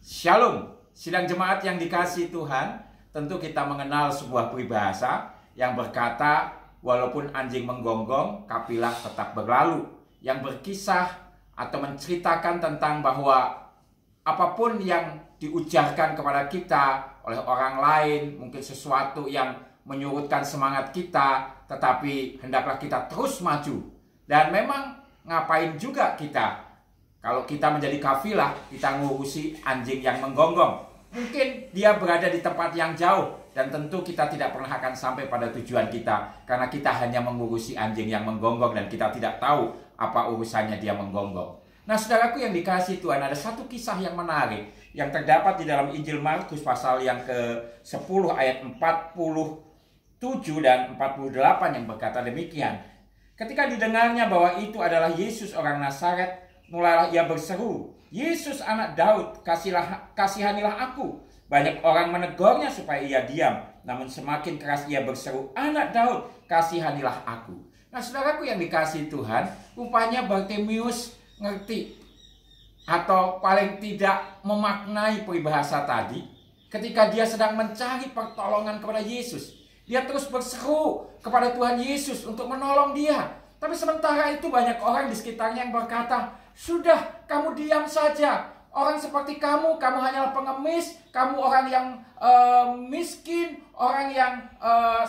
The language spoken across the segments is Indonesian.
Shalom, sidang jemaat yang dikasihi Tuhan. Tentu kita mengenal sebuah peribahasa yang berkata, walaupun anjing menggonggong, kapilah tetap berlalu. Yang berkisah atau menceritakan tentang bahwa apapun yang diujarkan kepada kita oleh orang lain, mungkin sesuatu yang menyurutkan semangat kita, tetapi hendaklah kita terus maju. Dan memang ngapain juga kita kalau kita menjadi kafilah, kita ngurusi anjing yang menggonggong. Mungkin dia berada di tempat yang jauh, dan tentu kita tidak pernah akan sampai pada tujuan kita, karena kita hanya mengurusi anjing yang menggonggong dan kita tidak tahu apa urusannya dia menggonggong. Nah, saudaraku yang dikasihi Tuhan, ada satu kisah yang menarik yang terdapat di dalam Injil Markus pasal yang ke-10 ayat 47 dan 48 yang berkata demikian. Ketika didengarnya bahwa itu adalah Yesus orang Nazaret, mulailah ia berseru, "Yesus anak Daud, kasihanilah aku." Banyak orang menegurnya supaya ia diam, namun semakin keras ia berseru, "Anak Daud, kasihanilah aku." Nah, saudaraku yang dikasihi Tuhan, rupanya Bartimeus ngerti atau paling tidak memaknai peribahasa tadi. Ketika dia sedang mencari pertolongan kepada Yesus, dia terus berseru kepada Tuhan Yesus untuk menolong dia. Tapi sementara itu banyak orang di sekitarnya yang berkata, "Sudah, kamu diam saja. Orang seperti kamu hanyalah pengemis, kamu orang yang miskin, orang yang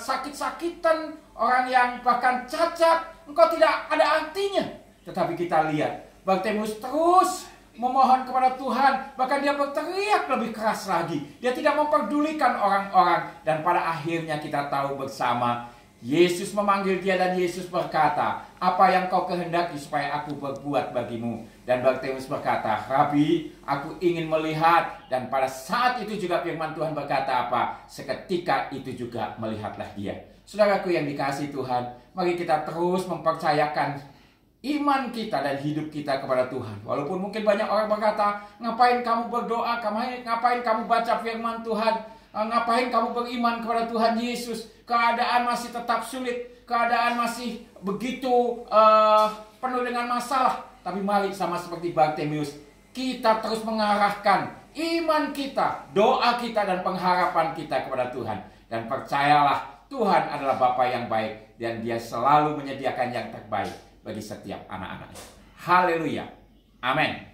sakit-sakitan, orang yang bahkan cacat. Engkau tidak ada artinya." Tetapi kita lihat, Bartimeus terus memohon kepada Tuhan. Bahkan dia berteriak lebih keras lagi. Dia tidak memperdulikan orang-orang. Dan pada akhirnya kita tahu bersama, Yesus memanggil dia dan Yesus berkata, "Apa yang kau kehendaki supaya aku berbuat bagimu?" Dan Bartimeus berkata, "Rabi, aku ingin melihat." Dan pada saat itu juga firman Tuhan berkata apa? Seketika itu juga melihatlah dia. Saudaraku yang dikasihi Tuhan, mari kita terus mempercayakan iman kita dan hidup kita kepada Tuhan. Walaupun mungkin banyak orang berkata, "Ngapain kamu berdoa? Ngapain kamu baca firman Tuhan? Ngapain kamu beriman kepada Tuhan Yesus? Keadaan masih tetap sulit, keadaan masih begitu penuh dengan masalah." Tapi mari sama seperti Bartimeus, kita terus mengarahkan iman kita, doa kita dan pengharapan kita kepada Tuhan. Dan percayalah, Tuhan adalah Bapa yang baik dan Dia selalu menyediakan yang terbaik bagi setiap anak-anaknya. Haleluya. Amin.